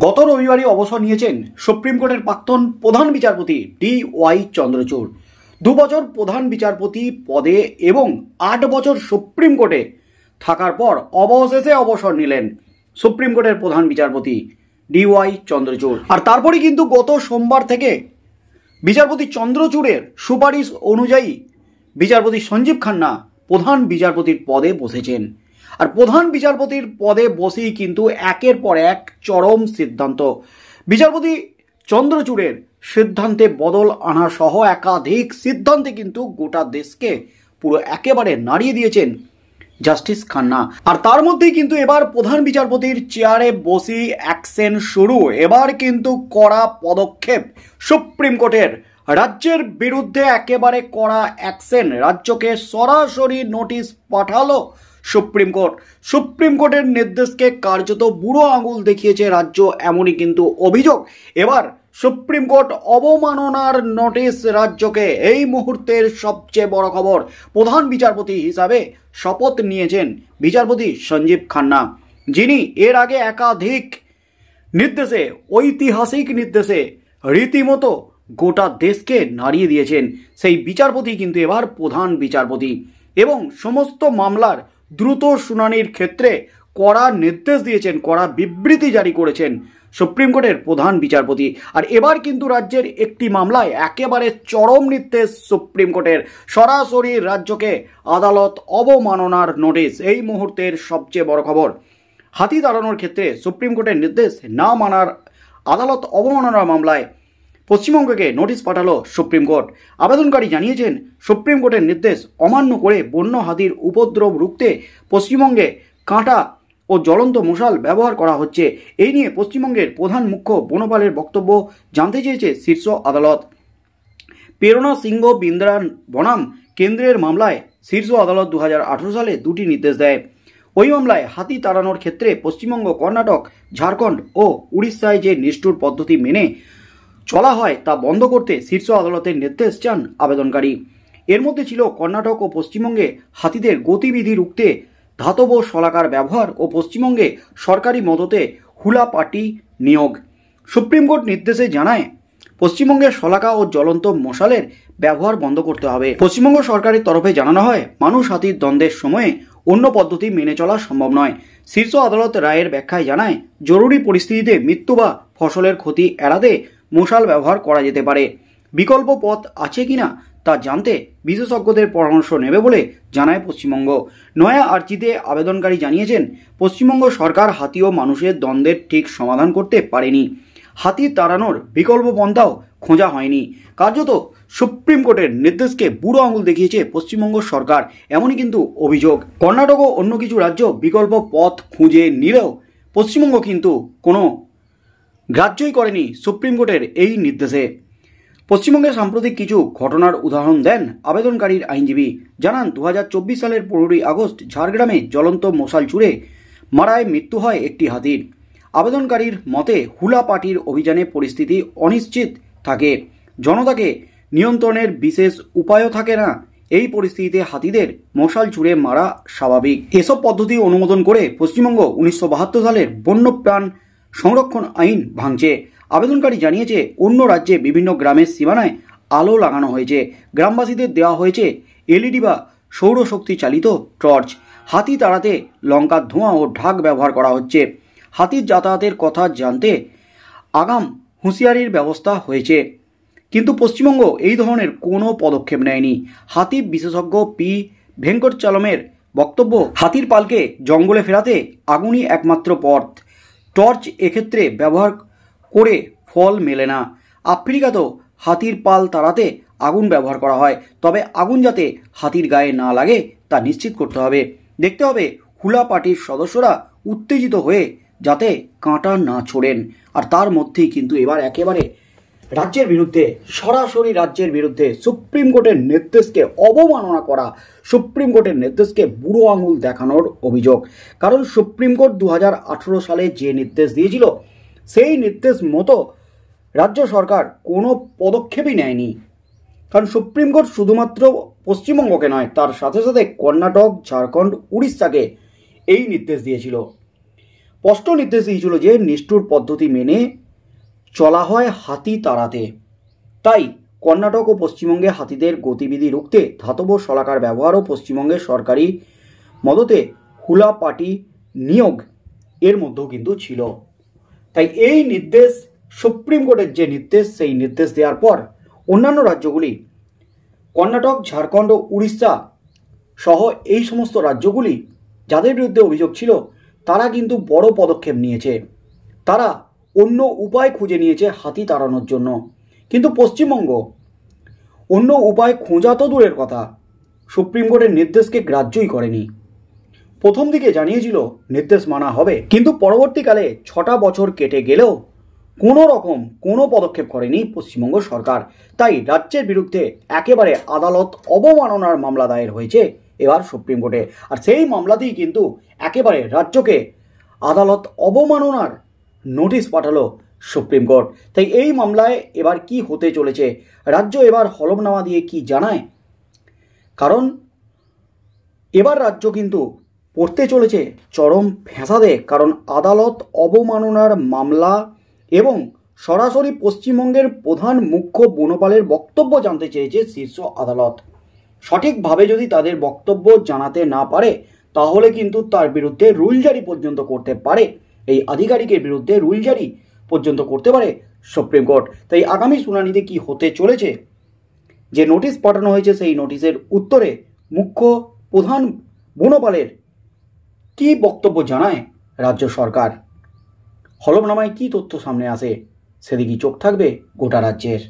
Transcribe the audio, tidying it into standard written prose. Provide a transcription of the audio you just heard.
গত রবিবারই অবসর নিয়েছেন সুপ্রিম কোর্টের প্রাক্তন প্রধান বিচারপতি DY চন্দ্রচূড়। 2 বছর প্রধান বিচারপতি পদে এবং 8 বছর সুপ্রিম কোর্টে থাকার পর অবশেষে অবসর নিলেন সুপ্রিম কোর্টের প্রধান বিচারপতি DY চন্দ্রচূড়। আর তারপরে কিন্তু গত সোমবার থেকে বিচারপতি চন্দ্রচূড়ের সুপারিশ অনুযায়ী বিচারপতি সঞ্জীব খান্না প্রধান বিচারপতির পদে বসেছেন। আর প্রধান বিচারপতির পদে বসেই কিন্তু একের পর এক চরম সিদ্ধান্ত, বিচারপতি চন্দ্রচূড়ের সিদ্ধান্তে বদল আনা সহ একাধিক সিদ্ধান্তে কিন্তু গোটা দেশকে পুরো একেবারে নাড়িয়ে দিয়েছেন জাস্টিস খান্না। আর তার মধ্যেই কিন্তু এবার প্রধান বিচারপতির চেয়ারে বসেই অ্যাকশন শুরু। এবার কিন্তু কড়া পদক্ষেপ সুপ্রিম কোর্টের, রাজ্যের বিরুদ্ধে একেবারে কড়া অ্যাকশন। রাজ্যকে সরাসরি নোটিশ পাঠালো সুপ্রিম কোর্ট। সুপ্রিম কোর্টের নির্দেশকে কার্যত বুড়ো আঙুল দেখিয়েছে রাজ্য, এমনই কিন্তু অভিযোগ। এবার সুপ্রিম কোর্ট অবমাননার নোটিশ রাজ্যকে। এই মুহূর্তের সবচেয়ে বড় খবর, প্রধান বিচারপতি হিসাবে শপথ নিয়েছেন বিচারপতি সঞ্জীব খান্না, যিনি এর আগে একাধিক নির্দেশে, ঐতিহাসিক নির্দেশে রীতিমতো গোটা দেশকে নাড়িয়ে দিয়েছেন। সেই বিচারপতি কিন্তু এবার প্রধান বিচারপতি এবং সমস্ত মামলার দ্রুত শুনানির ক্ষেত্রে কড়া নির্দেশ দিয়েছেন, কড়া বিবৃতি জারি করেছেন সুপ্রিম কোর্টের প্রধান বিচারপতি। আর এবার কিন্তু রাজ্যের একটি মামলায় একেবারে চরম নির্দেশ সুপ্রিম কোর্টের, সরাসরি রাজ্যকে আদালত অবমাননার নোটিশ। এই মুহূর্তের সবচেয়ে বড় খবর, হাতি তাড়ানোর ক্ষেত্রে সুপ্রিম কোর্টের নির্দেশ না মানার আদালত অবমাননার মামলায় পশ্চিমবঙ্গকে নোটিশ পাঠালো সুপ্রিম কোর্ট। আবেদনকারী জানিয়েছেন, সুপ্রিম কোর্টের নির্দেশ অমান্য করে বন্য হাতির উপদ্রব রুখতে পশ্চিমবঙ্গে কাঁটা ও জ্বলন্ত মশাল ব্যবহার করা হচ্ছে। এই নিয়ে পশ্চিমবঙ্গের প্রধান মুখ্য বনপালের বক্তব্য জানতে চেয়েছে শীর্ষ আদালত। প্রেরণা সিংহ বিন্দ্রান বনাম কেন্দ্রের মামলায় শীর্ষ আদালত 2018 সালে 2টি নির্দেশ দেয়। ওই মামলায় হাতি তাড়ানোর ক্ষেত্রে পশ্চিমবঙ্গ, কর্ণাটক, ঝাড়খণ্ড ও উড়িষ্যায় যে নিষ্ঠুর পদ্ধতি মেনে চলা হয় তা বন্ধ করতে শীর্ষ আদালতের নির্দেশ চান আবেদনকারী। এর মধ্যে ছিল কর্ণাটক ও পশ্চিমবঙ্গে হাতিদের গতিবিধি রুখতে ধাতব শলাকার ব্যবহার ও পশ্চিমবঙ্গে সরকারি মদতে হুলা পার্টি নিয়োগ। সুপ্রিম কোর্ট নির্দেশে জানায়, পশ্চিমবঙ্গের শলাকা ও জ্বলন্ত মশালের ব্যবহার বন্ধ করতে হবে। পশ্চিমবঙ্গ সরকারের তরফে জানানো হয়, মানুষ হাতির দ্বন্দ্বের সময়ে অন্য পদ্ধতি মেনে চলা সম্ভব নয়। শীর্ষ আদালত রায়ের ব্যাখ্যায় জানায়, জরুরি পরিস্থিতিতে মৃত্যু বা ফসলের ক্ষতি এড়াতে মশাল ব্যবহার করা যেতে পারে। বিকল্প পথ আছে কিনা তা জানতে বিশেষজ্ঞদের পরামর্শ নেবে বলে জানায় পশ্চিমবঙ্গ। নয়া আর্জিতে আবেদনকারী জানিয়েছেন, পশ্চিমবঙ্গ সরকার হাতি ও মানুষের দ্বন্দ্বের ঠিক সমাধান করতে পারেনি। হাতি তাড়ানোর বিকল্প পন্থাও খোঁজা হয়নি। কার্যত সুপ্রিম কোর্টের নির্দেশকে বুড়ো আঙুল দেখিয়েছে পশ্চিমবঙ্গ সরকার, এমনই কিন্তু অভিযোগ। কর্ণাটক ও অন্য কিছু রাজ্য বিকল্প পথ খুঁজে নিলেও পশ্চিমবঙ্গ কিন্তু কোনো গ্রাহ্যই করেনি সুপ্রিম কোর্টের এই নির্দেশে। পশ্চিমবঙ্গের সাম্প্রতিক কিছু ঘটনার উদাহরণ দেন আবেদনকারীর আইনজীবী। জানান, 2024 সালের 15ই আগস্ট ঝাড়গ্রামে জ্বলন্ত মশাল ছুড়ে মারায় মৃত্যু হয় একটি হাতির। আবেদনকারীর মতে, হুলা পার্টির অভিযানে পরিস্থিতি অনিশ্চিত থাকে, জনতাকে নিয়ন্ত্রণের বিশেষ উপায়ও থাকে না। এই পরিস্থিতিতে হাতিদের মশাল ছুড়ে মারা স্বাভাবিক। এসব পদ্ধতি অনুমোদন করে পশ্চিমবঙ্গ 1972 সালের বন্যপ্রাণ সংরক্ষণ আইন ভাঙছে। আবেদনকারী জানিয়েছে, অন্য রাজ্যে বিভিন্ন গ্রামের সীমানায় আলো লাগানো হয়েছে। গ্রামবাসীদের দেওয়া হয়েছে LED বা সৌরশক্তি চালিত টর্চ। হাতি তাড়াতে লঙ্কার ধোঁয়া ও ঢাক ব্যবহার করা হচ্ছে। হাতির যাতায়াতের কথা জানতে আগাম হুঁশিয়ারির ব্যবস্থা হয়েছে। কিন্তু পশ্চিমবঙ্গ এই ধরনের কোনো পদক্ষেপ নেয়নি। হাতি বিশেষজ্ঞ পি ভেঙ্কটচালমের বক্তব্য, হাতির পালকে জঙ্গলে ফেরাতে আগুনই একমাত্র পথ। টর্চ এক্ষেত্রে ব্যবহার করে ফল মেলে না। আফ্রিকাতেও হাতির পাল তাড়াতে আগুন ব্যবহার করা হয়, তবে আগুন যাতে হাতির গায়ে না লাগে তা নিশ্চিত করতে হবে। দেখতে হবে হুলা পার্টির সদস্যরা উত্তেজিত হয়ে যাতে কাঁটা না ছোড়েন। আর তার মধ্যেই কিন্তু এবার একেবারে রাজ্যের বিরুদ্ধে, সরাসরি রাজ্যের বিরুদ্ধে সুপ্রিম কোর্টের নির্দেশকে অবমাননা করা, সুপ্রিম কোর্টের নির্দেশকে বুড়ো আঙুল দেখানোর অভিযোগ। কারণ সুপ্রিম কোর্ট 2018 সালে যে নির্দেশ দিয়েছিল, সেই নির্দেশ মতো রাজ্য সরকার কোনো পদক্ষেপই নেয়নি। কারণ সুপ্রিম কোর্ট শুধুমাত্র পশ্চিমবঙ্গকে নয়, তার সাথে সাথে কর্ণাটক, ঝাড়খণ্ড, উড়িষ্যাকে এই নির্দেশ দিয়েছিল। স্পষ্ট নির্দেশ দিয়েছিল যে নিষ্ঠুর পদ্ধতি মেনে চলা হয় হাতি তাড়াতে। তাই কর্ণাটক ও পশ্চিমবঙ্গে হাতিদের গতিবিধি রুখতে ধাতব শলাকার ব্যবহার ও পশ্চিমবঙ্গের সরকারি মদতে হুলা পার্টি নিয়োগ এর মধ্যেও কিন্তু ছিল। তাই এই নির্দেশ, সুপ্রিম কোর্টের যে নির্দেশ, সেই নির্দেশ দেওয়ার পর অন্যান্য রাজ্যগুলি, কর্ণাটক, ঝাড়খণ্ড ও উড়িষ্যা সহ এই সমস্ত রাজ্যগুলি যাদের বিরুদ্ধে অভিযোগ ছিল তারা কিন্তু বড় পদক্ষেপ নিয়েছে। তারা অন্য উপায় খুঁজে নিয়েছে হাতি তাড়ানোর জন্য। কিন্তু পশ্চিমবঙ্গ অন্য উপায় খোঁজা তো দূরের কথা, সুপ্রিম কোর্টের নির্দেশকে গ্রাহ্যই করেনি। প্রথম দিকে জানিয়েছিল নির্দেশ মানা হবে, কিন্তু পরবর্তীকালে 6টা বছর কেটে গেলেও কোনো রকম কোনো পদক্ষেপ করেনি পশ্চিমবঙ্গ সরকার। তাই রাজ্যের বিরুদ্ধে একেবারে আদালত অবমাননার মামলা দায়ের হয়েছে এবার সুপ্রিম কোর্টে। আর সেই মামলাতেই কিন্তু একেবারে রাজ্যকে আদালত অবমাননার নোটিশ পাঠালো সুপ্রিম কোর্ট। তাই এই মামলায় এবার কি হতে চলেছে, রাজ্য এবার হলফনামা দিয়ে কি জানায়, কারণ এবার রাজ্য কিন্তু পড়তে চলেছে চরম ফ্যাসাদে। কারণ আদালত অবমাননার মামলা এবং সরাসরি পশ্চিমবঙ্গের প্রধান মুখ্য বনপালের বক্তব্য জানতে চেয়েছে শীর্ষ আদালত। সঠিকভাবে যদি তাদের বক্তব্য জানাতে না পারে তাহলে কিন্তু তার বিরুদ্ধে রুল জারি পর্যন্ত করতে পারে, এই আধিকারিকের বিরুদ্ধে রুল জারি পর্যন্ত করতে পারে সুপ্রিম কোর্ট। তাই আগামী শুনানিতে কি হতে চলেছে, যে নোটিশ পাঠানো হয়েছে সেই নোটিশের উত্তরে মুখ্য প্রধান বনপালের কি বক্তব্য জানায় রাজ্য সরকার, হলফনামায় কি তথ্য সামনে আসে, সেদিকেই চোখ থাকবে গোটা রাজ্যের।